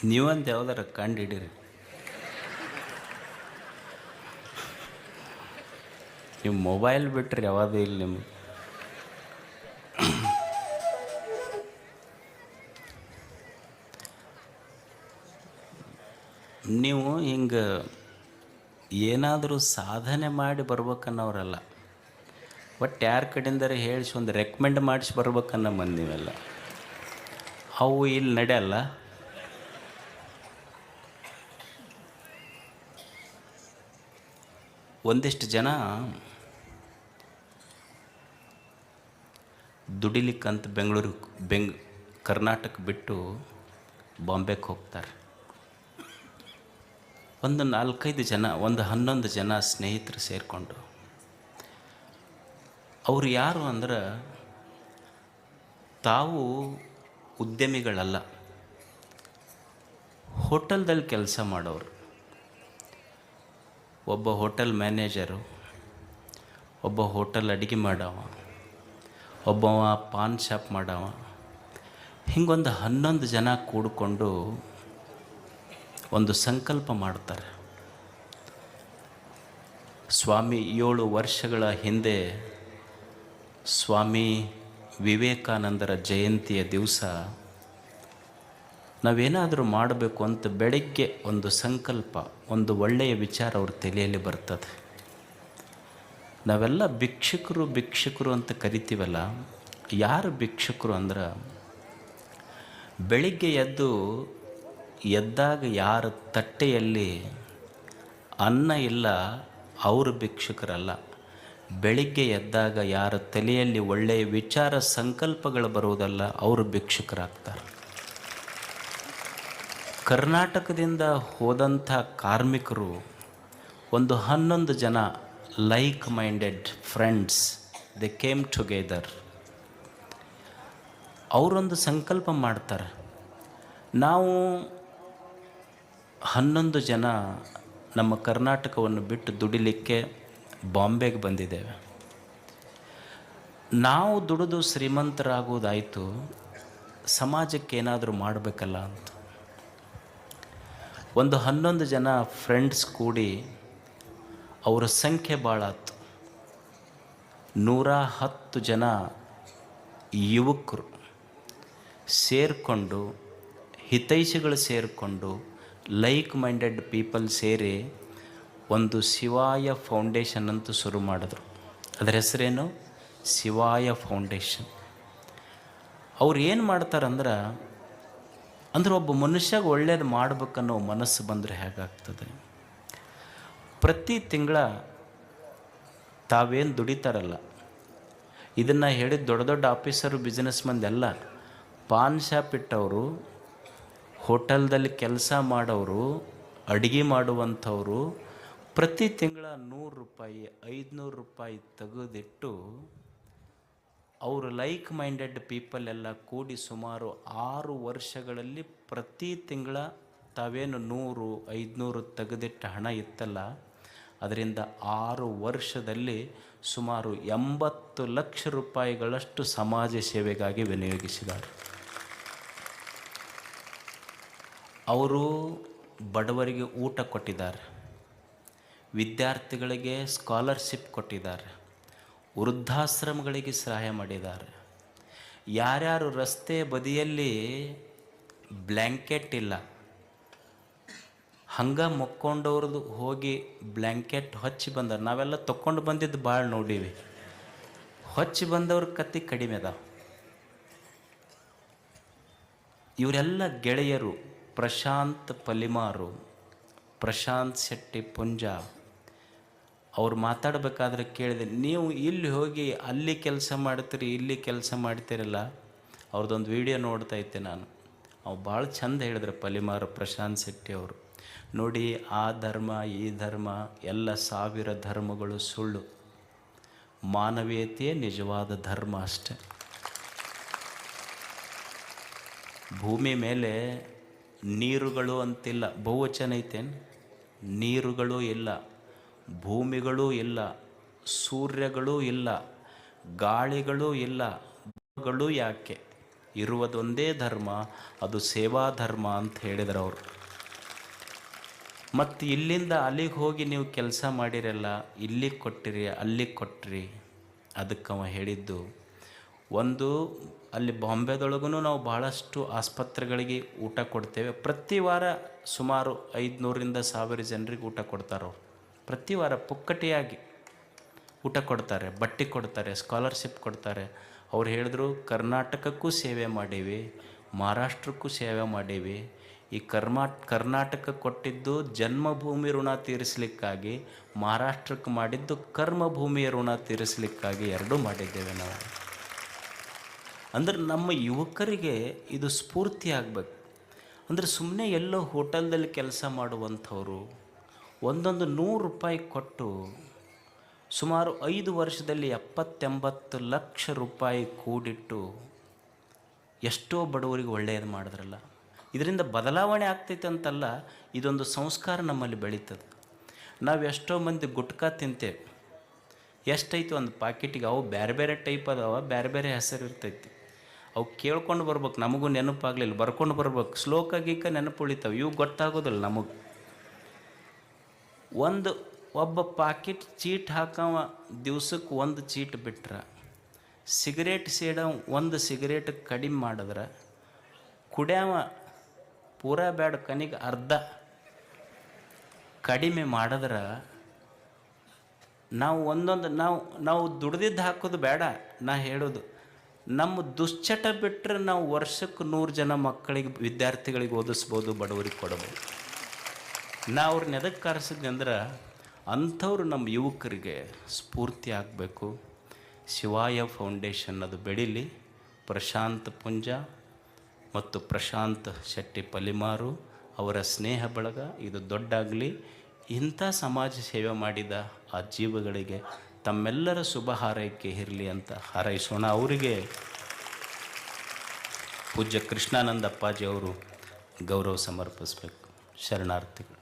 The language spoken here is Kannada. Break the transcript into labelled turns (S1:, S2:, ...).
S1: ನೀವಂತ ಯಾವ್ದಾರ ಕಂಡು ಹಿಡೀರಿ. ನೀವು ಮೊಬೈಲ್ ಬಿಟ್ರಿ ಯಾವುದೂ ಇಲ್ಲ ನಿಮ್ಗೆ. ನೀವು ಹಿಂಗೆ ಏನಾದರೂ ಸಾಧನೆ ಮಾಡಿ ಬರ್ಬೇಕನ್ನೋರಲ್ಲ, ಒಟ್ಟು ಯಾರ ಕಡೆಯಿಂದಾರ ಹೇಳಿಸಿ ಒಂದು ರೆಕಮೆಂಡ್ ಮಾಡಿಸಿ ಬರ್ಬೇಕನ್ನೋ ಮಂದಿ ನೀವೆಲ್ಲ. ಅವು ಇಲ್ಲಿ ನಡೆಯಲ್ಲ. ಒಂದಿಷ್ಟು ಜನ ದುಡಿಲಿಕ್ಕಂತ ಕರ್ನಾಟಕ ಬಿಟ್ಟು ಬಾಂಬೆಗೆ ಹೋಗ್ತಾರೆ. ಒಂದು 4-5 ಜನ, ಒಂದು 11 ಜನ ಸ್ನೇಹಿತರು ಸೇರಿಕೊಂಡು, ಅವರು ಯಾರು ಅಂದ್ರೆ ತಾವು ಉದ್ಯಮಿಗಳಲ್ಲ, ಹೋಟೆಲ್ದಲ್ಲಿ ಕೆಲಸ ಮಾಡೋರು. ಒಬ್ಬ ಹೋಟೆಲ್ ಮ್ಯಾನೇಜರು, ಒಬ್ಬ ಹೋಟೆಲ್ ಅಡುಗೆ ಮಾಡವ, ಒಬ್ಬವ ಪಾನ್ ಶಾಪ್ ಮಾಡವ, ಹಿಂಗೊಂದು 11 ಜನ ಕೂಡಿಕೊಂಡು ಒಂದು ಸಂಕಲ್ಪ ಮಾಡ್ತಾರೆ. ಸ್ವಾಮಿ 7 ವರ್ಷಗಳ ಹಿಂದೆ ಸ್ವಾಮಿ ವಿವೇಕಾನಂದರ ಜಯಂತಿಯ ದಿವಸ ನಾವೇನಾದರೂ ಮಾಡಬೇಕು ಅಂತ ಬೆಳಗ್ಗೆ ಒಂದು ಸಂಕಲ್ಪ, ಒಂದು ಒಳ್ಳೆಯ ವಿಚಾರ ಅವ್ರ ತಲೆಯಲ್ಲಿ ಬರ್ತದೆ. ನಾವೆಲ್ಲ ಭಿಕ್ಷುಕರು ಅಂತ ಕರಿತೀವಲ್ಲ. ಯಾರು ಭಿಕ್ಷುಕರು ಅಂದ್ರೆ, ಬೆಳಿಗ್ಗೆ ಎದ್ದಾಗ ಯಾರ ತಟ್ಟೆಯಲ್ಲಿ ಅನ್ನ ಇಲ್ಲ ಅವರು ಭಿಕ್ಷುಕರಲ್ಲ. ಬೆಳಿಗ್ಗೆ ಎದ್ದಾಗ ಯಾರ ತಲೆಯಲ್ಲಿ ಒಳ್ಳೆಯ ವಿಚಾರ ಸಂಕಲ್ಪಗಳು ಬರುವುದಲ್ಲ, ಅವರು ಭಿಕ್ಷುಕರಾಗ್ತಾರೆ. ಕರ್ನಾಟಕದಿಂದ ಹೋದಂಥ ಕಾರ್ಮಿಕರು ಒಂದು 11 ಜನ ಲೈಕ್ ಮೈಂಡೆಡ್ ಫ್ರೆಂಡ್ಸ್, ದೆ ಕೇಮ್ ಟುಗೆದರ್. ಅವರೊಂದು ಸಂಕಲ್ಪ ಮಾಡ್ತಾರೆ. ನಾವು 11 ಜನ ನಮ್ಮ ಕರ್ನಾಟಕವನ್ನು ಬಿಟ್ಟು ದುಡಿಲಿಕ್ಕೆ ಬಾಂಬೆಗೆ ಬಂದಿದ್ದೇವೆ. ನಾವು ದುಡಿದು ಶ್ರೀಮಂತರಾಗೋದಾಯಿತು, ಸಮಾಜಕ್ಕೆ ಏನಾದರೂ ಮಾಡಬೇಕಲ್ಲ ಅಂತ ಒಂದು 11 ಜನ ಫ್ರೆಂಡ್ಸ್ ಕೂಡಿ, ಅವರ ಸಂಖ್ಯೆ ಭಾಳ ಆಯ್ತು. 110 ಜನ ಯುವಕರು ಸೇರಿಕೊಂಡು, ಹಿತೈಷಿಗಳು ಸೇರಿಕೊಂಡು, ಲೈಕ್ ಮೈಂಡೆಡ್ ಪೀಪಲ್ ಸೇರಿ ಒಂದು ಶಿವಾಯ ಫೌಂಡೇಶನ್ ಅಂತ ಶುರು ಮಾಡಿದ್ರು. ಅದರ ಹೆಸರೇನು? ಶಿವಾಯ ಫೌಂಡೇಶನ್. ಅವ್ರು ಏನು ಮಾಡ್ತಾರಂದ್ರೆ, ಒಬ್ಬ ಮನುಷ್ಯಗೆ ಒಳ್ಳೇದು ಮಾಡ್ಬೇಕನ್ನೋ ಮನಸ್ಸು ಬಂದರೆ ಹೇಗಾಗ್ತದೆ? ಪ್ರತಿ ತಿಂಗಳ ತಾವೇನು ದುಡಿತಾರಲ್ಲ, ಇದನ್ನು ಹೇಳಿದ ದೊಡ್ಡ ದೊಡ್ಡ ಆಫೀಸರು, ಬಿಸ್ನೆಸ್ ಮಂದಿ ಎಲ್ಲ, ಪಾನ್ ಶಾಪ್ ಇಟ್ಟವರು, ಹೋಟೆಲ್ದಲ್ಲಿ ಕೆಲಸ ಮಾಡೋರು, ಅಡುಗೆ ಮಾಡುವಂಥವರು ಪ್ರತಿ ತಿಂಗಳ 100 ರೂಪಾಯಿ 500 ರೂಪಾಯಿ ತೆಗೆದಿಟ್ಟು, ಅವರು ಲೈಕ್ ಮೈಂಡೆಡ್ ಪೀಪಲ್ ಎಲ್ಲ ಕೂಡಿ ಸುಮಾರು 6 ವರ್ಷಗಳಲ್ಲಿ ಪ್ರತಿ ತಿಂಗಳ ತಾವೇನು 100 500 ತೆಗೆದಿಟ್ಟ ಹಣ ಇತ್ತಲ್ಲ, ಅದರಿಂದ 6 ವರ್ಷದಲ್ಲಿ ಸುಮಾರು 80 ಲಕ್ಷ ರೂಪಾಯಿಗಳಷ್ಟು ಸಮಾಜ ಸೇವೆಗಾಗಿ ವಿನಿಯೋಗಿಸಿದ್ದಾರೆ. ಅವರು ಬಡವರಿಗೆ ಊಟ ಕೊಟ್ಟಿದ್ದಾರೆ, ವಿದ್ಯಾರ್ಥಿಗಳಿಗೆ ಸ್ಕಾಲರ್ಶಿಪ್ ಕೊಟ್ಟಿದ್ದಾರೆ, ವೃದ್ಧಾಶ್ರಮಗಳಿಗೆ ಸಹಾಯ ಮಾಡಿದ್ದಾರೆ. ಯಾರ್ಯಾರು ರಸ್ತೆ ಬದಿಯಲ್ಲಿ ಬ್ಲ್ಯಾಂಕೆಟ್ ಇಲ್ಲ, ಹಂಗೆ ಮಕ್ಕೊಂಡವ್ರದ್ದು ಹೋಗಿ ಬ್ಲ್ಯಾಂಕೆಟ್ ಹೊಚ್ಚಿ ಬಂದವ್ರು, ನಾವೆಲ್ಲ ತೊಗೊಂಡು ಬಂದಿದ್ದು ಭಾಳ ನೋಡೀವಿ. ಹೊಚ್ಚಿ ಬಂದವ್ರ ಕತ್ತಿ ಕಡಿಮೆ ಅದ. ಇವರೆಲ್ಲ ಗೆಳೆಯರು. ಪ್ರಶಾಂತ್ ಪಲಿಮಾರು, ಪ್ರಶಾಂತ್ ಶೆಟ್ಟಿ ಪುಂಜ, ಅವ್ರು ಮಾತಾಡಬೇಕಾದ್ರೆ ಕೇಳಿದೆ, ನೀವು ಇಲ್ಲಿ ಹೋಗಿ ಅಲ್ಲಿ ಕೆಲಸ ಮಾಡ್ತೀರಿ, ಇಲ್ಲಿ ಕೆಲಸ ಮಾಡ್ತೀರಲ್ಲ. ಅವ್ರದ್ದೊಂದು ವಿಡಿಯೋ ನೋಡ್ತಾ ಇದ್ದೆ ನಾನು. ಅವು ಭಾಳ ಚಂದ ಹೇಳಿದ್ರು ಪಲಿಮಾರು ಪ್ರಶಾಂತ್ ಶೆಟ್ಟಿ ಅವರು. ನೋಡಿ, ಆ ಧರ್ಮ ಈ ಧರ್ಮ ಎಲ್ಲ 1000 ಧರ್ಮಗಳು ಸುಳ್ಳು, ಮಾನವೀಯತೆಯೇ ನಿಜವಾದ ಧರ್ಮ ಅಷ್ಟೆ. ಭೂಮಿ ಮೇಲೆ ನೀರುಗಳು ಅಂತಿಲ್ಲ, ಬಹುವಚನ ಐತೇನು? ನೀರುಗಳೂ ಇಲ್ಲ, ಭೂಮಿಗಳೂ ಇಲ್ಲ, ಸೂರ್ಯಗಳೂ ಇಲ್ಲ, ಗಾಳಿಗಳೂ ಇಲ್ಲ, ಗಳು ಯಾಕೆ? ಇರುವುದೊಂದೇ ಧರ್ಮ, ಅದು ಸೇವಾ ಧರ್ಮ ಅಂತ ಹೇಳಿದ್ರು ಅವರು. ಮತ್ತು ಇಲ್ಲಿಂದ ಅಲ್ಲಿಗೆ ಹೋಗಿ ನೀವು ಕೆಲಸ ಮಾಡಿರಲ್ಲ, ಇಲ್ಲಿಗೆ ಕೊಟ್ಟಿರಿ ಅಲ್ಲಿಗೆ ಕೊಟ್ಟಿರಿ. ಅದಕ್ಕೆ ಅವ ಹೇಳಿದ್ದು, ಒಂದು ಅಲ್ಲಿ ಬಾಂಬೆದೊಳಗೂ ನಾವು ಭಾಳಷ್ಟು ಆಸ್ಪತ್ರೆಗಳಿಗೆ ಊಟ ಕೊಡ್ತೇವೆ. ಪ್ರತಿ ವಾರ ಸುಮಾರು 500ರಿಂದ 1000 ಜನರಿಗೆ ಊಟ ಕೊಡ್ತಾರೆ ಅವರು. ಪ್ರತಿ ವಾರ ಪುಕ್ಕಟೆಯಾಗಿ ಊಟ ಕೊಡ್ತಾರೆ, ಬಟ್ಟೆ ಕೊಡ್ತಾರೆ, ಸ್ಕಾಲರ್ಶಿಪ್ ಕೊಡ್ತಾರೆ. ಅವ್ರು ಹೇಳಿದ್ರು, ಕರ್ನಾಟಕಕ್ಕೂ ಸೇವೆ ಮಾಡೀವಿ, ಮಹಾರಾಷ್ಟ್ರಕ್ಕೂ ಸೇವೆ ಮಾಡೀವಿ. ಈ ಕರ್ನಾಟಕ ಕೊಟ್ಟಿದ್ದು ಜನ್ಮಭೂಮಿ ಋಣ ತೀರಿಸಲಿಕ್ಕಾಗಿ, ಮಹಾರಾಷ್ಟ್ರಕ್ಕೆ ಮಾಡಿದ್ದು ಕರ್ಮಭೂಮಿಯ ಋಣ ತೀರಿಸಲಿಕ್ಕಾಗಿ, ಎರಡೂ ಮಾಡಿದ್ದೇವೆ ನಾವು. ಅಂದ್ರೆ ನಮ್ಮ ಯುವಕರಿಗೆ ಇದು ಸ್ಫೂರ್ತಿ ಆಗಬೇಕು. ಅಂದರೆ ಸುಮ್ಮನೆ ಎಲ್ಲೋ ಹೋಟೆಲ್ದಲ್ಲಿ ಕೆಲಸ ಮಾಡುವಂಥವ್ರು ಒಂದೊಂದು ₹100 ಕೊಟ್ಟು ಸುಮಾರು 5 ವರ್ಷದಲ್ಲಿ 70-80 ಲಕ್ಷ ರೂಪಾಯಿ ಕೂಡಿಟ್ಟು ಎಷ್ಟೋ ಬಡವರಿಗೆ ಒಳ್ಳೆಯದು ಮಾಡಿದ್ರಲ್ಲ. ಇದರಿಂದ ಬದಲಾವಣೆ ಆಗ್ತೈತೆ ಅಂತಲ್ಲ, ಇದೊಂದು ಸಂಸ್ಕಾರ ನಮ್ಮಲ್ಲಿ ಬೆಳೀತದೆ. ನಾವು ಎಷ್ಟೋ ಮಂದಿ ಗುಟ್ಕಾ ತಿಂತೇವೆ, ಎಷ್ಟೈತಿ ಒಂದು ಪಾಕೆಟಿಗೆ, ಅವು ಬೇರೆ ಬೇರೆ ಟೈಪ್ ಅದಾವ, ಬೇರೆ ಬೇರೆ ಹೆಸರು ಇರ್ತೈತಿ. ಅವು ಕೇಳ್ಕೊಂಡು ಬರ್ಬೇಕು, ನಮಗೂ ನೆನಪಾಗಲಿಲ್ಲ, ಬರ್ಕೊಂಡು ಬರ್ಬೇಕು, ಶ್ಲೋಕ ಗೀಕ ನೆನಪು ಉಳಿತಾವೆ, ಇವು ಗೊತ್ತಾಗೋದಿಲ್ಲ ನಮಗೆ. ಒಬ್ಬ ಪಾಕೆಟ್ ಚೀಟ್ ಹಾಕವ ದಿವ್ಸಕ್ಕೆ 1 ಚೀಟ್ ಬಿಟ್ರೆ, ಸಿಗರೇಟ್ ಸೇಡವ 1 ಸಿಗರೇಟ್ ಕಡಿಮೆ ಮಾಡಿದ್ರೆ, ಕುಡ್ಯಾವ ಪೂರಾ ಬೇಡ ಕನಿಗೆ ಅರ್ಧ ಕಡಿಮೆ ಮಾಡಿದ್ರೆ, ನಾವು ನಾವು ದುಡ್ದಿದ್ದು ಹಾಕೋದು ಬೇಡ. ನಾ ಹೇಳೋದು, ನಮ್ಮ ದುಶ್ಚಟ ಬಿಟ್ಟರೆ ನಾವು ವರ್ಷಕ್ಕೆ 100 ಜನ ಮಕ್ಕಳಿಗೆ, ವಿದ್ಯಾರ್ಥಿಗಳಿಗೆ ಓದಿಸ್ಬೋದು, ಬಡವರಿಗೆ ಕೊಡ್ಬೋದು. ನಾ ಅವ್ರನ್ನ ಎದಕ್ಕೆ ಕರೆಸಿದ್ನಿ ಅಂದ್ರೆ, ಅಂಥವ್ರು ನಮ್ಮ ಯುವಕರಿಗೆ ಸ್ಫೂರ್ತಿ ಆಗಬೇಕು. ಶಿವಾಯ ಫೌಂಡೇಶನ್ ಅದು ಬೆಳೀಲಿ. ಪ್ರಶಾಂತ್ ಪುಂಜ ಮತ್ತು ಪ್ರಶಾಂತ್ ಶೆಟ್ಟಿ ಪಲಿಮಾರು ಅವರ ಸ್ನೇಹ ಬಳಗ ಇದು ದೊಡ್ಡಾಗಲಿ. ಇಂಥ ಸಮಾಜ ಸೇವೆ ಮಾಡಿದ ಆ ಜೀವಗಳಿಗೆ ತಮ್ಮೆಲ್ಲರ ಶುಭ ಹಾರೈಕೆ ಇರಲಿ ಅಂತ ಹಾರೈಸೋಣ. ಅವರಿಗೆ ಪೂಜ್ಯ ಕೃಷ್ಣಾನಂದ ಅಪ್ಪಾಜಿ ಅವರು ಗೌರವ ಸಮರ್ಪಿಸಬೇಕು. ಶರಣಾರ್ಥಿಗಳು.